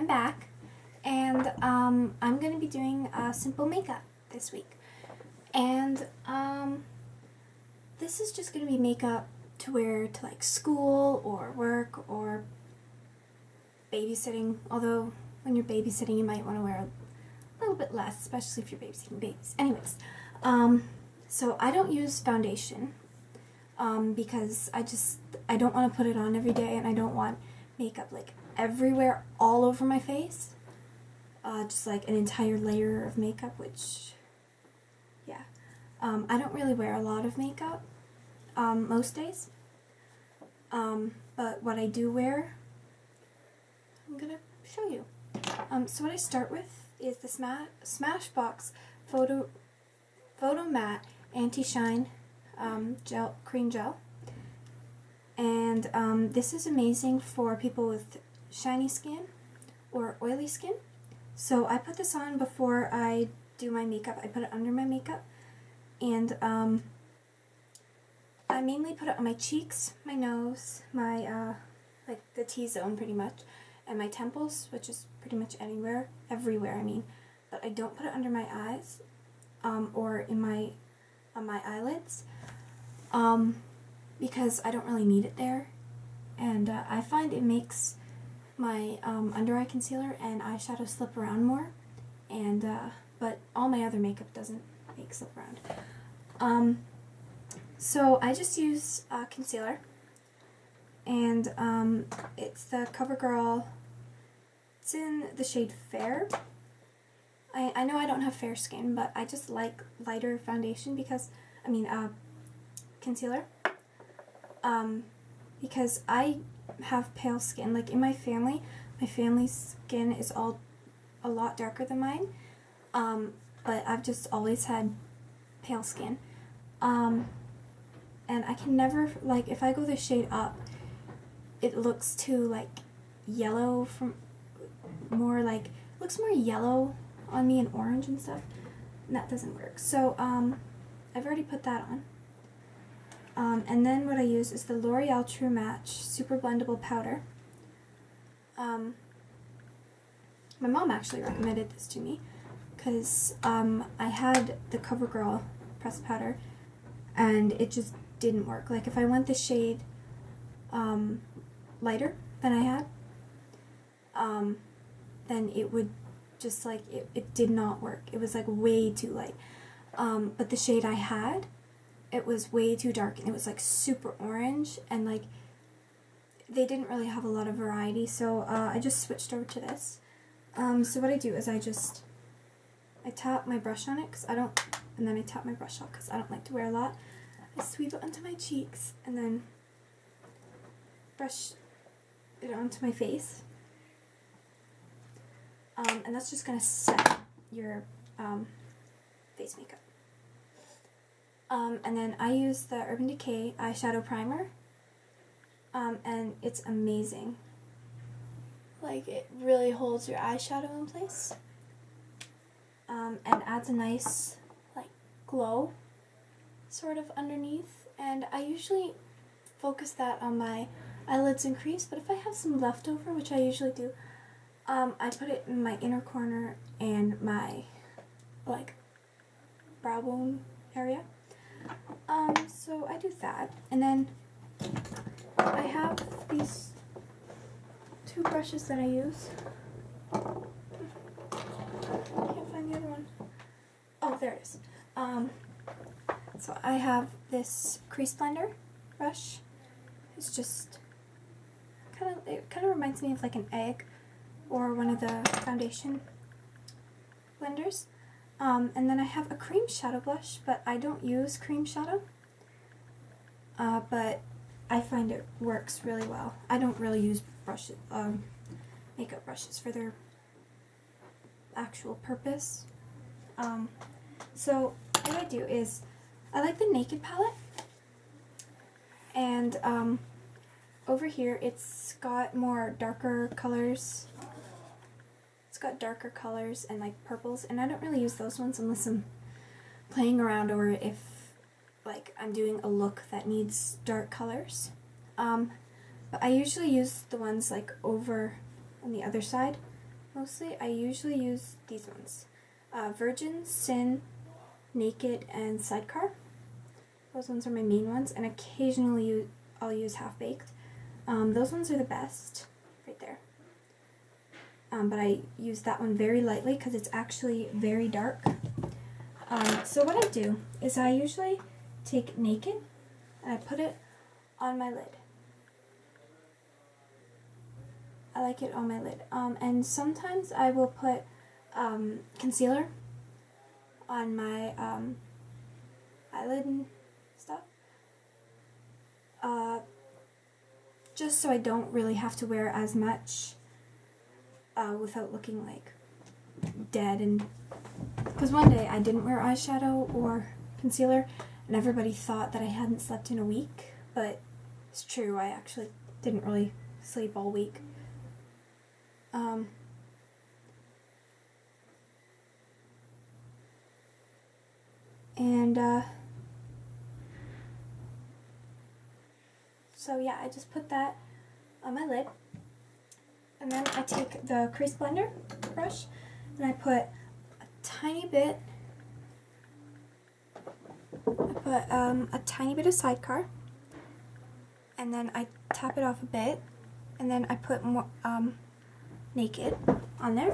I'm back, and I'm going to be doing simple makeup this week. And this is just going to be makeup to wear to like school or work or babysitting, although when you're babysitting you might want to wear a little bit less, especially if you're babysitting babies. Anyways, so I don't use foundation because I don't want to put it on every day, and I don't want makeup like everywhere all over my face, just like an entire layer of makeup, which yeah, I don't really wear a lot of makeup most days, but what I do wear I'm gonna show you. So what I start with is the Smashbox Photo Matte Anti-Shine Cream Gel. And this is amazing for people with shiny skin or oily skin. So I put this on before I do my makeup. I put it under my makeup. And I mainly put it on my cheeks, my nose, my, like the T-zone pretty much, and my temples, which is pretty much everywhere I mean. But I don't put it under my eyes, or on my eyelids, because I don't really need it there. And I find it makes my under eye concealer and eyeshadow slip around more, and but all my other makeup doesn't make slip around. So I just use concealer, and it's the CoverGirl. It's in the shade Fair. I know I don't have fair skin, but I just like lighter foundation because, concealer. Because I have pale skin. Like in my family's skin is all a lot darker than mine. But I've just always had pale skin. And I can never, like, if I go the shade up, it looks too, like, yellow looks more yellow on me and orange and stuff, and that doesn't work. So, I've already put that on. And then what I use is the L'Oreal True Match Super Blendable Powder. My mom actually recommended this to me, because I had the CoverGirl pressed powder, and it just didn't work. Like, if I went the shade lighter than I had, then it would just like, it did not work. It was like way too light. But the shade I had, it was way too dark, and it was like super orange, and like they didn't really have a lot of variety, so I just switched over to this. So what I do is I tap my brush on it, and then I tap my brush off because I don't like to wear a lot. I sweep it onto my cheeks and then brush it onto my face. And that's just going to set your face makeup. And then I use the Urban Decay eyeshadow primer, and it's amazing. Like, it really holds your eyeshadow in place, and adds a nice, like, glow sort of underneath. And I usually focus that on my eyelids and crease, but if I have some leftover, which I usually do, I put it in my inner corner and my, like, brow bone area. So I do that, and then I have these two brushes that I use. I can't find the other one. Oh, there it is. So I have this crease blender brush. It's just it kind of reminds me of like an egg or one of the foundation blenders. And then I have a cream shadow blush, but I don't use cream shadow. But I find it works really well. I don't really use makeup brushes for their actual purpose. So what I do is I like the Naked palette, and over here it's got more darker colors. It's got darker colors and like purples, and I don't really use those ones unless I'm playing around or if like I'm doing a look that needs dark colors. But I usually use the ones like over on the other side mostly I usually use these ones. Virgin, Sin, Naked, and Sidecar. Those ones are my main ones, and occasionally I'll use Half Baked. Those ones are the best, right there. But I use that one very lightly because it's actually very dark. So what I do is I usually take Naked and I put it on my lid. I like it on my lid. And sometimes I will put concealer on my eyelid and stuff. Just so I don't really have to wear as much without looking like dead. And because one day I didn't wear eyeshadow or concealer and everybody thought that I hadn't slept in a week, but it's true, I actually didn't really sleep all week. So yeah, I just put that on my lid, and then I take the crease blender brush and I put a tiny bit of Sidecar, and then I tap it off a bit, and then I put more Naked on there.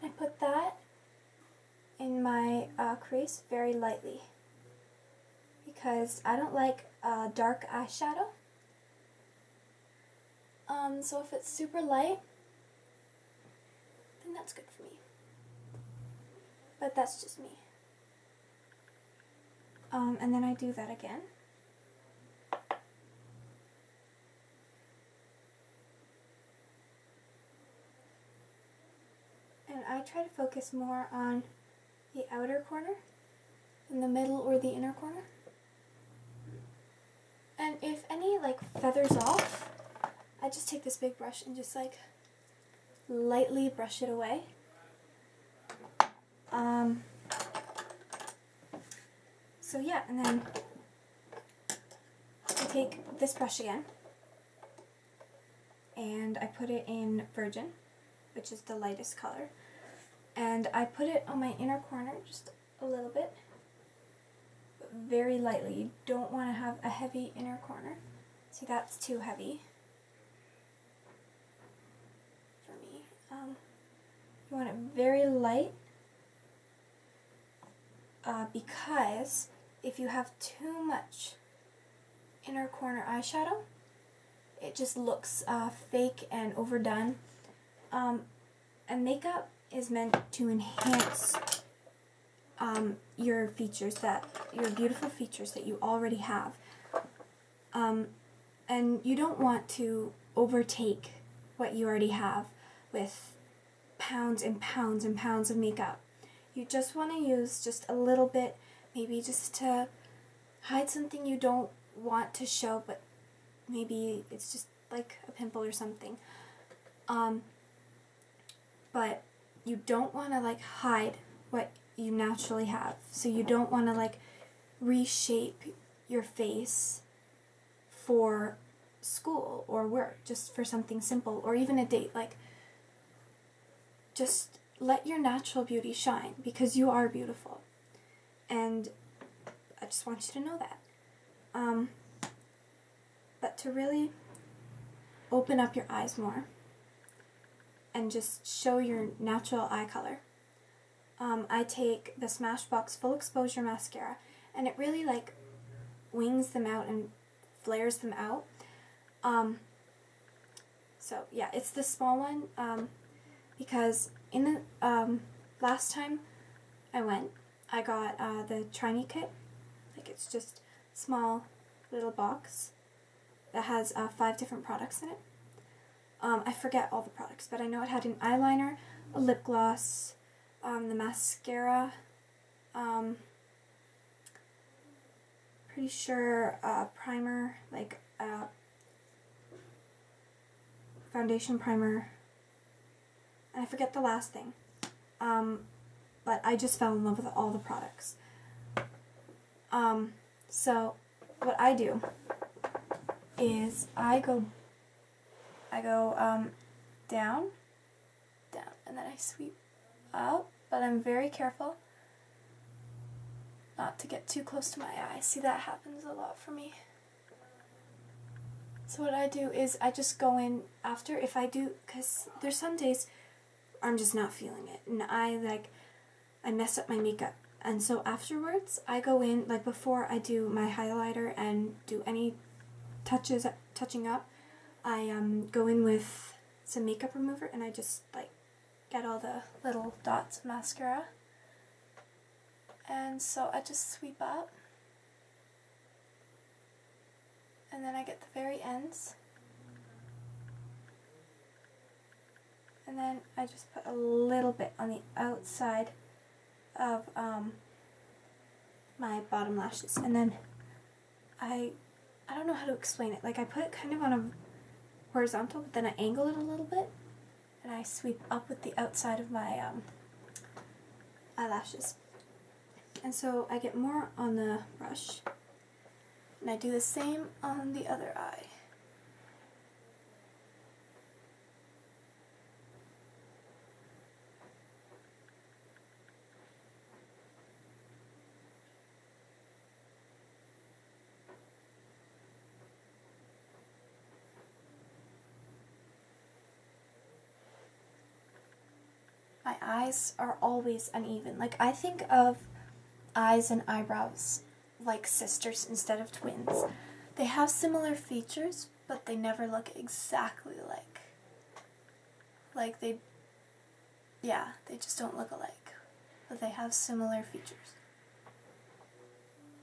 I put that in my crease very lightly because I don't like dark eyeshadow. So if it's super light, then that's good for me. But that's just me. And then I do that again. And I try to focus more on the outer corner than the middle or the inner corner. And if any like feathers off, I just take this big brush and just like lightly brush it away. So yeah, and then I take this brush again and I put it in Virgin, which is the lightest color, and I put it on my inner corner just a little bit, but very lightly. You don't want to have a heavy inner corner. See, that's too heavy for me. You want it very light because if you have too much inner corner eyeshadow, it just looks fake and overdone. And makeup is meant to enhance your features, your beautiful features that you already have. And you don't want to overtake what you already have with pounds and pounds and pounds of makeup. You just want to use just a little bit, maybe just to hide something you don't want to show, but maybe it's just like a pimple or something. But you don't want to like hide what you naturally have. So you don't want to like reshape your face for school or work, just for something simple, or even a date. Like, just let your natural beauty shine, because you are beautiful. And I just want you to know that. But to really open up your eyes more and just show your natural eye color, I take the Smashbox Full Exposure Mascara, and it really like wings them out and flares them out. So yeah, it's the small one, because in the last time I went, I got the Try Me kit. Like, it's just a small little box that has 5 different products in it. I forget all the products, but I know it had an eyeliner, a lip gloss, the mascara, pretty sure primer, like foundation primer, and I forget the last thing. But I just fell in love with all the products. So what I do is I go down, and then I sweep up, but I'm very careful not to get too close to my eye. See, that happens a lot for me. So what I do is I just go in after, if I do, because there's some days I'm just not feeling it, and I mess up my makeup. And so afterwards, I go in, like before I do my highlighter and do any touching up, I go in with some makeup remover and I just like get all the little dots of mascara. And so I just sweep up. And then I get the very ends. And then I just put a little bit on the outside of my bottom lashes. And then I don't know how to explain it. Like I put it kind of on a horizontal, but then I angle it a little bit. And I sweep up with the outside of my eyelashes. And so I get more on the brush. And I do the same on the other eye. My eyes are always uneven. Like I think of eyes and eyebrows like sisters instead of twins. They have similar features, but they never look exactly like. Like they just don't look alike. But they have similar features.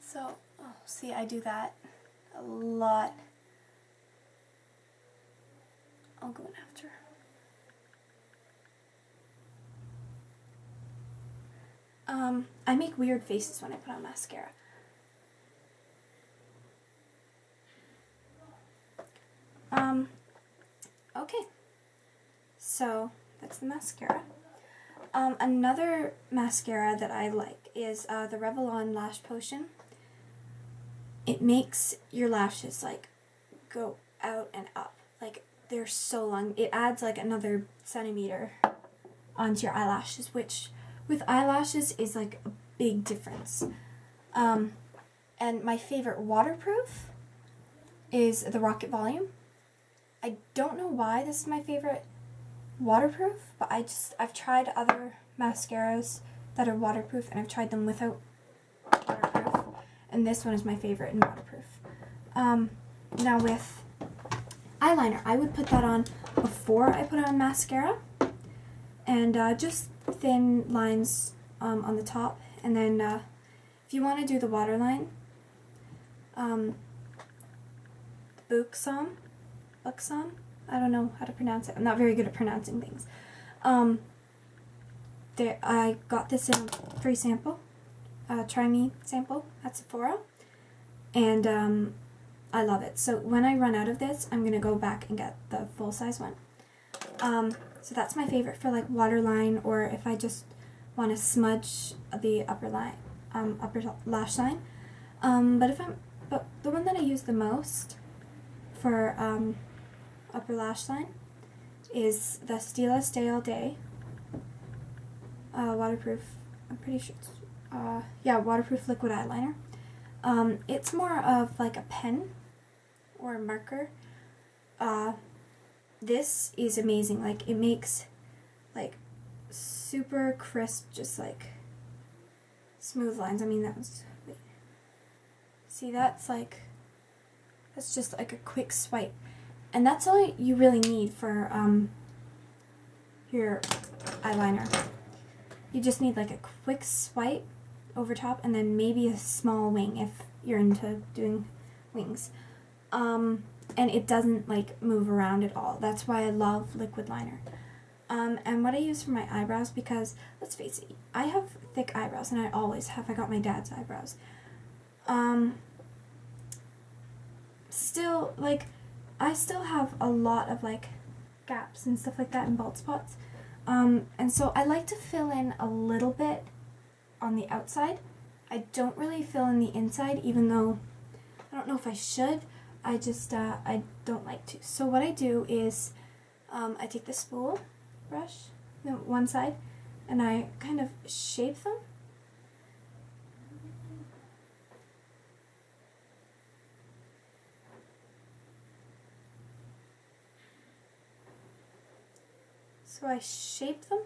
So, see, I do that a lot. I'll go in after. I make weird faces when I put on mascara. Okay. So, that's the mascara. Another mascara that I like is the Revlon Lash Potion. It makes your lashes, like, go out and up. Like, they're so long. It adds, like, another centimeter onto your eyelashes, which, with eyelashes, is, like, a big difference. And my favorite waterproof is the Rocket Volume. I don't know why this is my favorite waterproof, but I've tried other mascaras that are waterproof, and I've tried them without waterproof, and this one is my favorite in waterproof. Now with eyeliner, I would put that on before I put on mascara, and just thin lines on the top, and then if you want to do the waterline, Buxom, I don't know how to pronounce it. I'm not very good at pronouncing things. I got this in a free sample, Try Me sample at Sephora, and I love it. So when I run out of this, I'm going to go back and get the full-size one. So that's my favorite for like waterline, or if I just want to smudge the upper lash line. But the one that I use the most for upper lash line is the Stila Stay All Day waterproof. I'm pretty sure it's waterproof liquid eyeliner. It's more of like a pen or a marker. This is amazing. Like it makes like super crisp, just like smooth lines. I mean see, that's just like a quick swipe. And that's all you really need for your eyeliner. You just need like a quick swipe over top, and then maybe a small wing if you're into doing wings. And it doesn't like move around at all. That's why I love liquid liner. And what I use for my eyebrows, because let's face it, I have thick eyebrows, and I always have. I got my dad's eyebrows. Still, like, I still have a lot of like gaps and stuff like that and bald spots. And so I like to fill in a little bit on the outside. I don't really fill in the inside, even though I don't know if I should. I just, I don't like to. So what I do is, I take the spool brush one side, and I kind of shape them. So I shape them,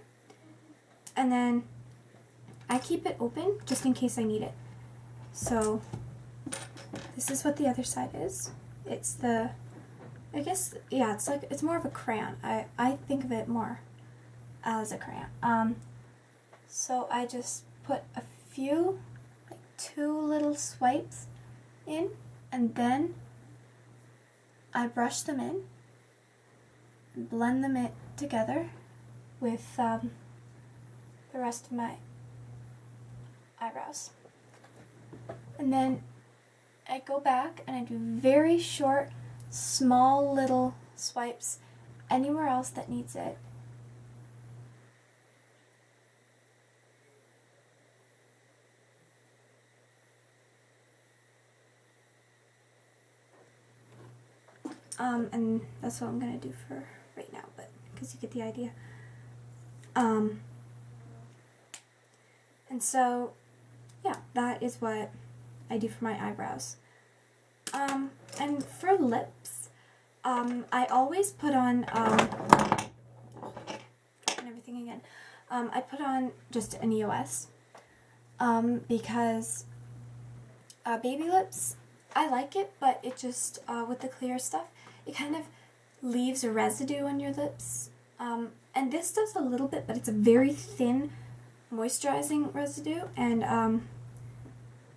and then I keep it open just in case I need it. So this is what the other side is. It's the, I guess, yeah, it's like, it's more of a crayon. I think of it more as a crayon. So I just put a few, like 2 little swipes in, and then I brush them in and blend them in together with the rest of my eyebrows. And then I go back and I do very short, small little swipes anywhere else that needs it. And that's what I'm gonna do for right now, but because you get the idea. And so, yeah, that is what I do for my eyebrows. And for lips, I always put on, and everything again, I put on just an EOS, because baby lips, I like it, but it just, with the clear stuff, it kind of leaves a residue on your lips. And this does a little bit, but it's a very thin moisturizing residue, and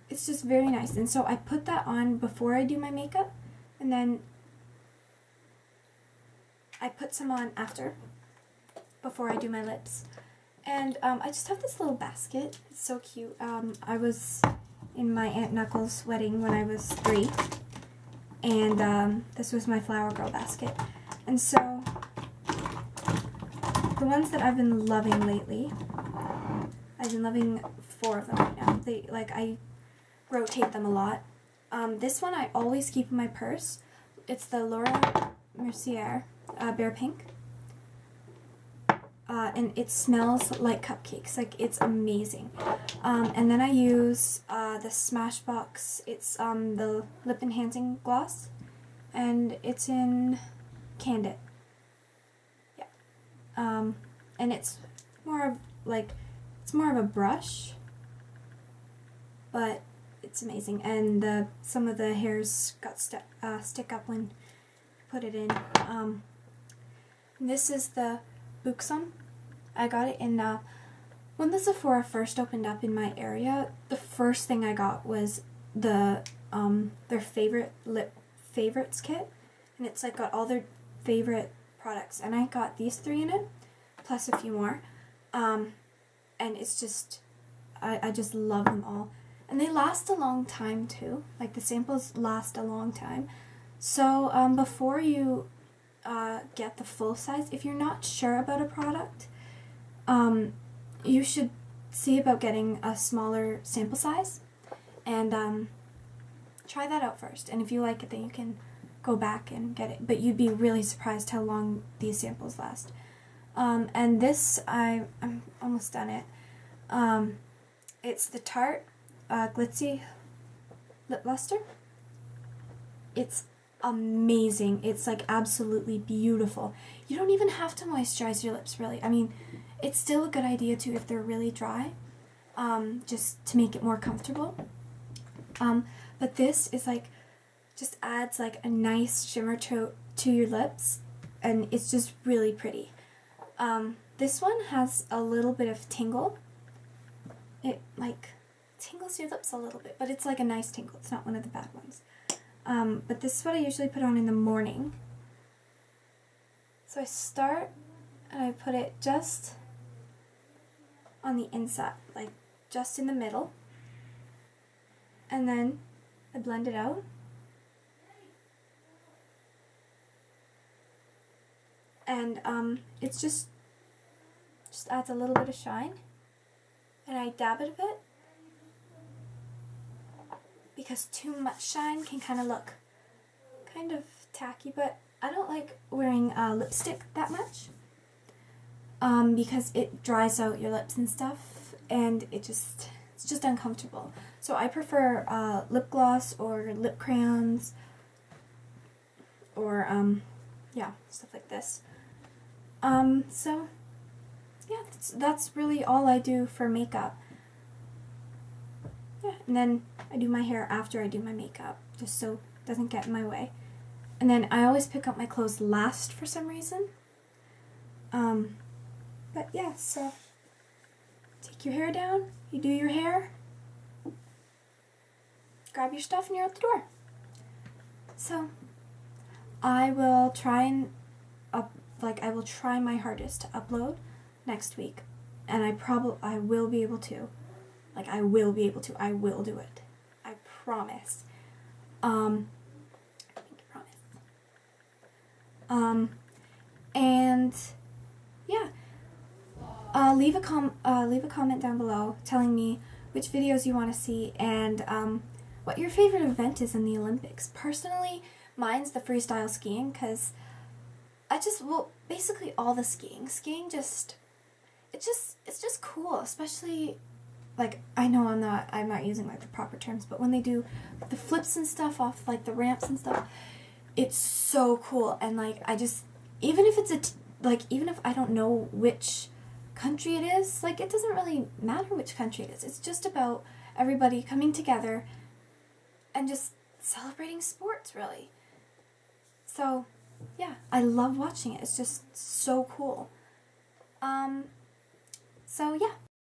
it's just very nice. And so I put that on before I do my makeup, and then I put some on after, before I do my lips. And I just have this little basket. It's so cute. I was in my Aunt Knuckles' wedding when I was 3, and this was my Flower Girl basket. And so the ones that I've been loving lately, I've been loving 4 of them right now. I rotate them a lot. This one I always keep in my purse. It's the Laura Mercier Bare Pink. And it smells like cupcakes. Like, it's amazing. And then I use the Smashbox. It's the lip enhancing gloss, and it's in Candid. Yeah. And it's more of a brush, but it's amazing. And some of the hairs got stick up when you put it in. This is the Buxom. I got it in when the Sephora first opened up in my area. The first thing I got was their favorite lip favorites kit, and it's like got all their favorite products, and I got these 3 in it plus a few more, and it's just I just love them all, and they last a long time too. Like, the samples last a long time. So before you get the full size, if you're not sure about a product, you should see about getting a smaller sample size, and try that out first. And if you like it, then you can go back and get it. But you'd be really surprised how long these samples last. And this, I'm almost done it. It's the Tarte Glitzy Lip Luster. It's amazing. It's like absolutely beautiful. You don't even have to moisturize your lips, really. I mean, it's still a good idea to if they're really dry, just to make it more comfortable. But this is like, just adds like a nice shimmer to your lips, and it's just really pretty. This one has a little bit of tingle. It like tingles your lips a little bit, but it's like a nice tingle. It's not one of the bad ones. But this is what I usually put on in the morning. So I start and I put it just on the inside, like just in the middle. And then I blend it out. And it's just adds a little bit of shine. And I dab it a bit, because too much shine can kind of look kind of tacky, but I don't like wearing lipstick that much. because it dries out your lips and stuff, and it's just uncomfortable. So I prefer lip gloss or lip crayons, or yeah, stuff like this. So yeah, that's really all I do for makeup. Yeah, and then I do my hair after I do my makeup, just so it doesn't get in my way. And then I always pick up my clothes last for some reason. But yeah, so take your hair down, you do your hair, grab your stuff, and you're out the door. So I will try and I will try my hardest to upload next week, and I will be able to. I will be able to. I will do it. I promise. I promise. And yeah. Leave a comment down below telling me which videos you want to see and what your favorite event is in the Olympics. Personally, mine's the freestyle skiing, because basically all the skiing. Skiing it's just cool, especially, I know I'm not using the proper terms, but when they do the flips and stuff off the ramps and stuff, it's so cool. And even if even if I don't know which country it is, it doesn't really matter which country it is. It's just about everybody coming together and just celebrating sports, really. So yeah, I love watching it. It's just so cool. So yeah.